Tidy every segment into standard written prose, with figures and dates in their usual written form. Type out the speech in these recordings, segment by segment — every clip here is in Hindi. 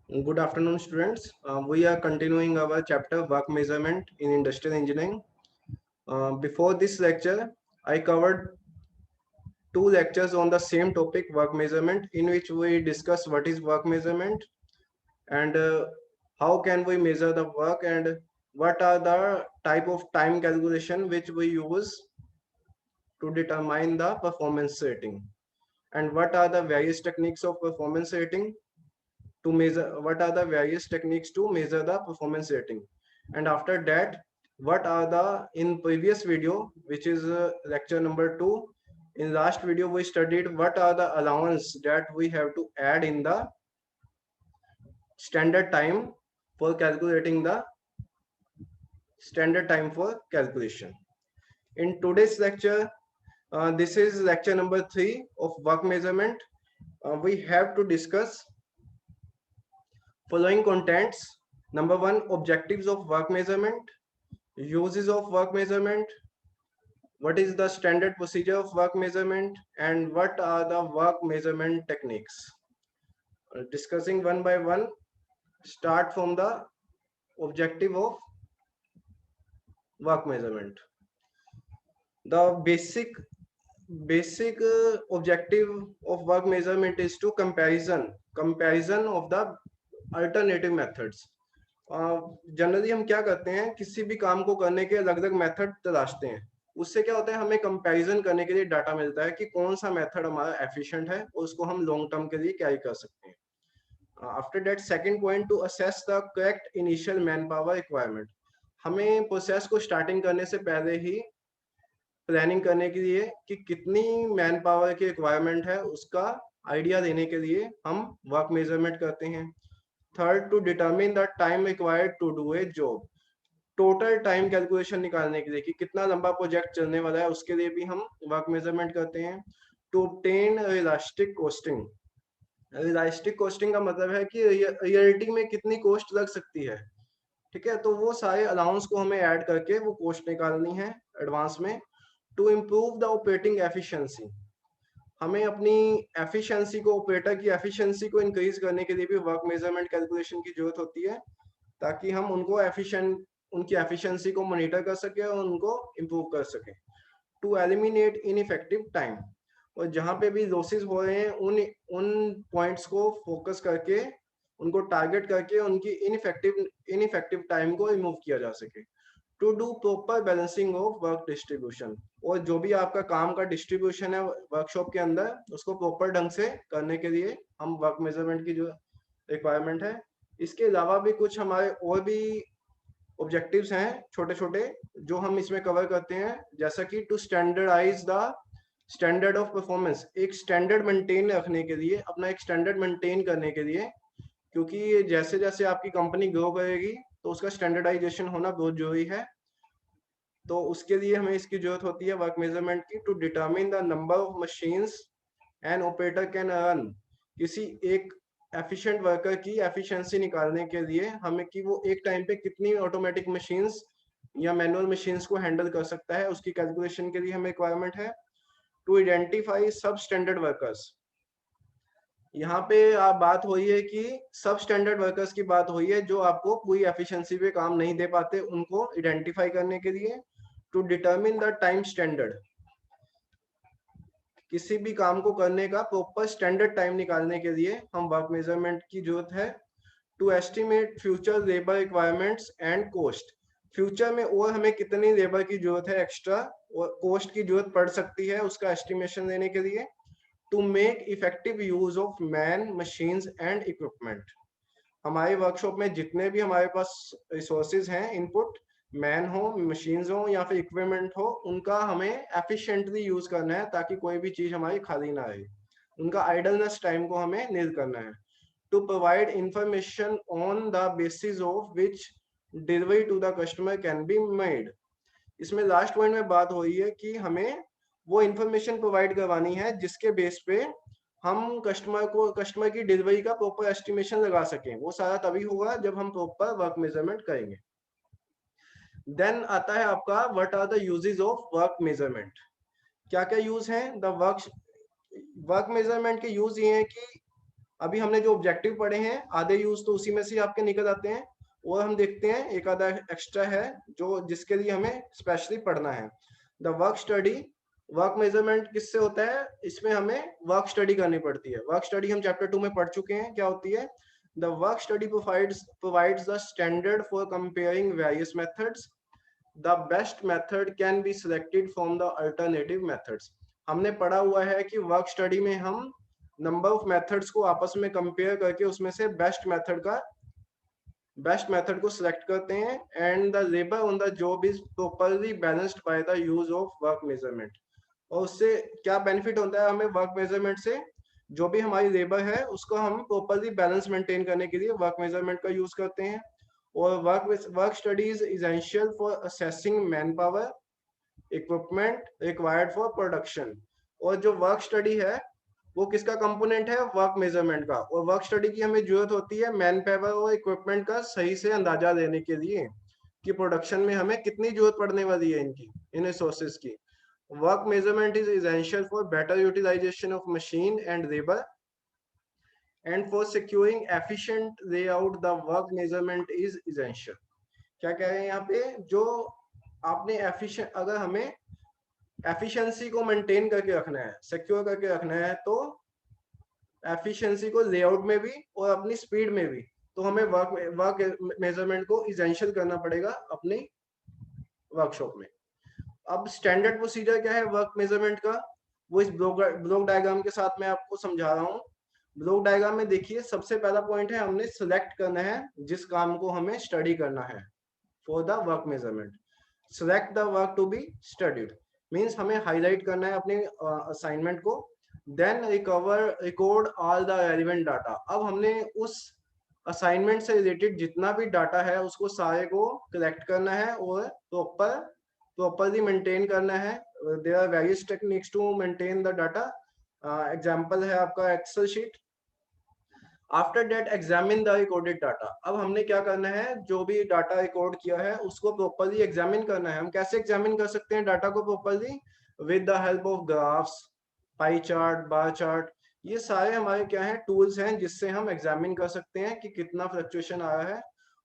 Good afternoon, students. We are continuing our chapter work measurement in industrial engineering. Before this lecture, I covered two lectures on the same topic, work measurement, in which we discuss what is work measurement and how can we measure the work and what are the type of time calculation which we use to determine the performance rating and what are the various techniques of performance rating to measure what are the various techniques to measure the performance rating, and after that what are the in previous video, which is lecture number 2. In last video we studied what are the allowance that we have to add in the standard time for calculating the standard time for calculation. In today's lecture, this is lecture number 3 of work measurement. We have to discuss following contents. Number 1, objectives of work measurement, uses of work measurement, what is the standard procedure of work measurement, and what are the work measurement techniques. Discussing one by one, start from the objective of work measurement. The basic objective of work measurement is to comparison of the alternative methods. Generally हम क्या करते हैं, किसी भी काम को करने के अलग अलग मेथड तलाशते हैं. उससे क्या होता है, हमें कंपैरिजन करने के लिए डाटा मिलता है कि कौन सा मेथड हमारा एफिशिएंट है और उसको हम लॉन्ग टर्म के लिए कैरी कर सकते हैं. After that, second point, to assess the correct initial man power requirement. हमें प्रोसेस को स्टार्टिंग करने से पहले ही प्लानिंग करने के लिए कि कितनी मैन पावर की रिक्वायरमेंट है उसका आइडिया देने के लिए हम वर्क मेजरमेंट करते हैं. Third, to determine the time required to do a job. Total time calculation निकालने के लिए कि कितना लंबा प्रोजेक्ट चलने वाला है उसके लिए भी हम वर्क मेजरमेंट करते हैं. To obtain realistic costing. Realistic costing का मतलब है कि रियलिटी में कितनी कॉस्ट लग सकती है. ठीक है, तो वो सारे अलाउंस को हमें ऐड करके वो कॉस्ट निकालनी है एडवांस में. To improve the operating efficiency. हमें अपनी एफिशिएंसी को, ऑपरेटर की एफिशिएंसी को इंक्रीज करने के लिए भी वर्क मेजरमेंट कैलकुलेशन की जरूरत होती है, ताकि हम उनको उनकी एफिशिएंसी को मॉनिटर कर सके और उनको इम्प्रूव कर सके. To eliminate ineffective time. और जहाँ पे भी लॉसेस हो रहे हैं उन उन पॉइंट्स को फोकस करके, उनको टारगेट करके उनकी इनइफेक्टिव टाइम को रिमूव किया जा सके. To do proper balancing of work distribution. और जो भी आपका काम का डिस्ट्रीब्यूशन है वर्कशॉप के अंदर, उसको प्रॉपर ढंग से करने के लिए हम वर्क मेजरमेंट की जो रिक्वायरमेंट है. इसके अलावा भी कुछ हमारे और भी ऑब्जेक्टिव्स हैं छोटे छोटे जो हम इसमें कवर करते हैं, जैसा कि to standardise the standard of performance. एक स्टैंडर्ड मेंटेन रखने के लिए, अपना एक स्टैंडर्ड मेंटेन करने के लिए, क्योंकि जैसे जैसे आपकी कंपनी ग्रो करेगी तो उसका स्टैंडर्डाइजेशन होना बहुत जरूरी है. तो उसके लिए हमें इसकी जरूरत होती है वर्क मेजरमेंट की. To determine the number of machines and operator can run. किसी एक एफिशिएंट वर्कर की एफिशिएंसी निकालने के लिए हमें कि वो एक टाइम पे कितनी ऑटोमेटिक मशीन्स या मैनुअल मशीन्स को हैंडल कर सकता है, उसकी कैलकुलेशन के लिए हमें रिक्वायरमेंट है. टू आइडेंटिफाई सब स्टैंडर्ड वर्कर्स. यहाँ पे आप बात हुई है कि सब स्टैंडर्ड वर्कर्स की बात हुई है जो आपको पूरी एफिशिएंसी पे काम नहीं दे पाते, उनको आइडेंटिफाई करने के लिए. To determine the time standard. किसी भी काम को करने का प्रॉपर स्टैंडर्ड टाइम निकालने के लिए हम वर्क मेजरमेंट की जरूरत है. To estimate future labour requirements and cost. Future में और हमें कितनी लेबर की जरूरत है एक्स्ट्रा और कॉस्ट की जरूरत पड़ सकती है, उसका एस्टिमेशन देने के लिए. To make effective use of man, machines and equipment. हमारे वर्कशॉप में जितने भी हमारे पास रिसोर्सेज हैं, इनपुट, मैन हो, मशीन्स हो या फिर इक्विपमेंट हो, उनका हमें एफिशिएंटली यूज करना है ताकि कोई भी चीज हमारी खाली ना रहे. उनका आइडलनेस टाइम को हमें नील करना है. To provide information on the basis of which delivery to the customer can be made. इसमें लास्ट पॉइंट में बात हो रही है कि हमें वो इंफॉर्मेशन प्रोवाइड करवानी है जिसके बेस पे हम कस्टमर की डिलीवरी का प्रॉपर एस्टिमेशन लगा सकें. वो सारा तभी होगा जब हम प्रॉपर वर्क मेजरमेंट करेंगे. देन आता है आपका what are the uses of work measurement. क्या क्या यूज हैं द वर्क मेजरमेंट के. यूज ये है कि अभी हमने जो ऑब्जेक्टिव पढ़े हैं आधे यूज तो उसी में से आपके निकल आते हैं, और हम देखते हैं एक आधा एक्स्ट्रा है जो जिसके लिए हमें स्पेशली पढ़ना है। The work study, work measurement किससे होता है, इसमें हमें वर्क स्टडी करनी पड़ती है। वर्क स्टडी हम चैप्टर 2 में पढ़ चुके हैं क्या होती है। The work study provides the standard for comparing various methods. The best method can be selected from the alternative methods. हमने पढ़ा हुआ है कि वर्क स्टडी में हम नंबर ऑफ मेथड्स को आपस में कंपेयर करके उसमें से बेस्ट मेथड को सिलेक्ट करते हैं, and the labour on the job is properly balanced bye the use of work measurement. और उससे क्या बेनिफिट होता है हमें वर्क मेजरमेंट से, जो भी हमारी लेबर है उसको हम प्रॉपरली बैलेंस मेंटेन करने के लिए वर्क मेजरमेंट का यूज करते हैं। और work studies essential for assessing man power, equipment required for production. और जो वर्क स्टडी है वो किसका कंपोनेंट है, वर्क मेजरमेंट का। और वर्क स्टडी की हमें जरूरत होती है मैन पावर और इक्विपमेंट का सही से अंदाजा लेने के लिए कि प्रोडक्शन में हमें कितनी जरूरत पड़ने वाली है इनकी, इन रिसोर्सेज की। Work measurement is essential for better utilisation of machine and labour and for securing efficient layout the work measurement is essential. क्या कह रहे हैं यहाँ पे, जो आपने एफिशिएंट, अगर हमें एफिशिएंसी को मेंटेन करके रखना है, सिक्योर करके रखना है, तो एफिशिएंसी को लेआउट में भी और अपनी स्पीड में भी, तो हमें वर्क मेजरमेंट को इसेंशियल करना पड़ेगा अपनी वर्कशॉप में। अब स्टैंडर्ड प्रोसीजर क्या है वर्क मेजरमेंट का, वो इस ब्लॉक डायग्राम के साथ मैं आपको समझा रहा हूँ। ब्लॉक डायग्राम में देखिए सबसे पहला पॉइंट है हमने सिलेक्ट करना है जिस काम को हमें स्टडी करना है for the work measurement. Select the work to be studied means हमें हाईलाइट करना है अपने असाइनमेंट को। Then record all the relevant data. अब हमने उस असाइनमेंट से रिलेटेड जितना भी डाटा है उसको सारे को कलेक्ट करना है और प्रॉपरली मेंटेन करना है। There are various techniques to maintain the data. Example है आपका Excel sheet. After that examine the recorded data. अब हमने क्या करना है, जो भी डाटा रिकॉर्ड किया है उसको प्रॉपरली एग्जामिन करना है। हम कैसे एग्जामिन कर सकते हैं डाटा को properly, with the help of graphs, pie chart, bar chart. ये सारे हमारे क्या हैं, टूल्स हैं जिससे हम एग्जामिन कर सकते हैं कि कितना फ्लक्चुएशन आ रहा है।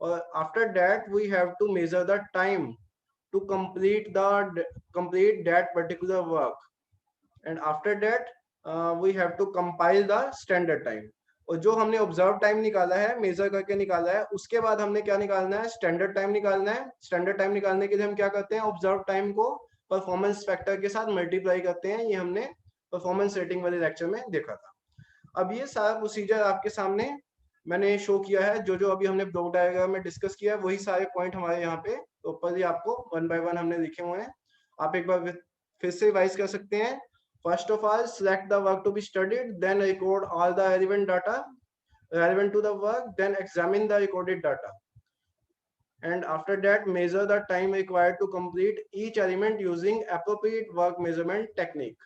और after that we have to measure the time to complete that particular work, and after that we have to compile the standard time। और जो हमने ऑब्जर्व टाइम निकाला है, मेजर करके निकाला है, उसके बाद हमने क्या निकालना है, स्टैंडर्ड टाइम निकालना है। स्टैंडर्ड टाइम निकालने के लिए हम क्या करते हैं, ऑब्जर्व टाइम को परफॉर्मेंस फैक्टर के साथ मल्टीप्लाई करते हैं। ये हमने परफॉर्मेंस रेटिंग वाले लेक्चर में देखा था। अब ये सारा प्रोसीजर आपके सामने मैंने शो किया है, जो जो अभी हमने ब्लॉक डायग्राम में डिस्कस किया है वही सारे पॉइंट हमारे यहाँ पे ऊपर ही आपको वन बाय वन हमने लिखे हुए हैं। आप एक बार फिर से रिवाइज कर सकते हैं। First of all, select the work to be studied, then record all the relevant data relevant to the work, then examine the recorded data. And after that, measure the time required to complete each element using appropriate work measurement technique.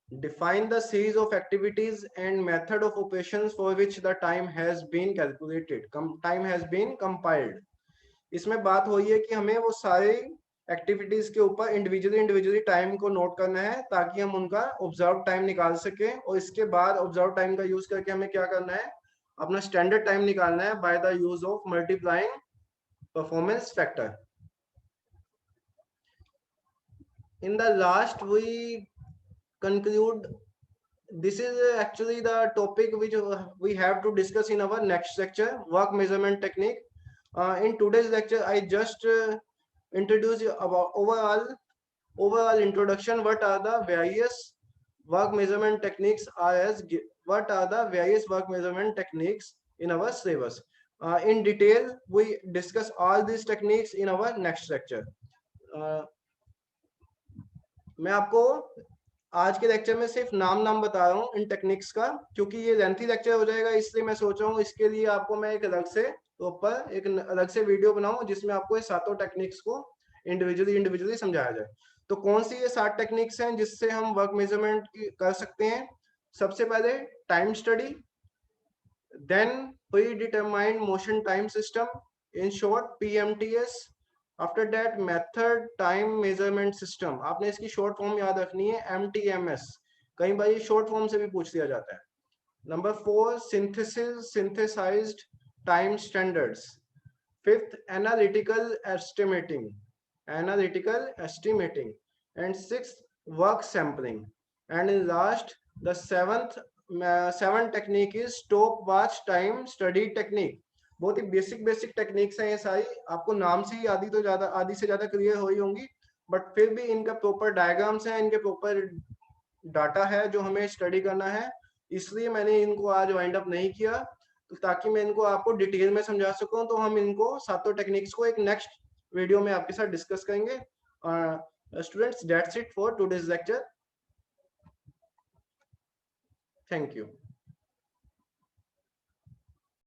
Define the series of activities and method of operations for which the time has been calculated, time has been compiled. इसमें बात हो रही है कि हमें वो सारे एक्टिविटीज के ऊपर इंडिविजुअली टाइम को नोट करना है ताकि हम उनका ऑब्जर्व टाइम निकाल सके। और इसके बाद ऑब्जर्व टाइम का यूज करके हमें क्या करना है, अपना स्टैंडर्ड टाइम निकालना है by the use of multiplying performance factor. In the last we conclude, this is actually the topic which we have to discuss in our next lecture, work measurement technique. In today's lecture I just introduce you about overall introduction, what are the various work measurement techniques what are the various work measurement techniques in our syllabus. In detail we discuss all these techniques in our next lecture. मैं आपको आज के लेक्चर में सिर्फ नाम बता रहा हूँ इन टेक्निक्स का, क्योंकि ये लेंथी लेक्चर हो जाएगा, इसलिए मैं सोच रहा हूँ इसके लिए आपको मैं एक अलग से वीडियो बनाऊं जिसमें आपको ये सातों टेक्निक्स को इंडिविजुअली समझाया जाए। तो कौन सी ये 7 टेक्निक्स हैं जिससे हम वर्क मेजरमेंट कर सकते हैं। सबसे पहले time study, then predetermined motion time system, in short PMTS। After that method time measurement system, आपने इसकी शॉर्ट फॉर्म याद रखनी है MTMS, कई बार ये शॉर्ट फॉर्म से भी पूछ लिया जाता है। Number 4, synthesized time standards. Fifth, analytical estimating, and sixth, work sampling. And in last, the seven technique is stopwatch time study technique. बहुत ही बेसिक टेक्निक्स हैं ये सारी, आपको नाम से ही आधी से ज्यादा क्लियर हो ही होंगी, बट फिर भी इनका प्रॉपर डायग्राम्स हैं, इनके प्रॉपर डाटा है जो हमें स्टडी करना है, इसलिए मैंने इनको आज वाइंड अप नहीं किया, तो ताकि मैं इनको आपको डिटेल में समझा सकूं। तो हम इनको सातों टेक्निक्स को एक नेक्स्ट वीडियो में आपके साथ डिस्कस करेंगे। Students, that's it for today's lecture. Thank you.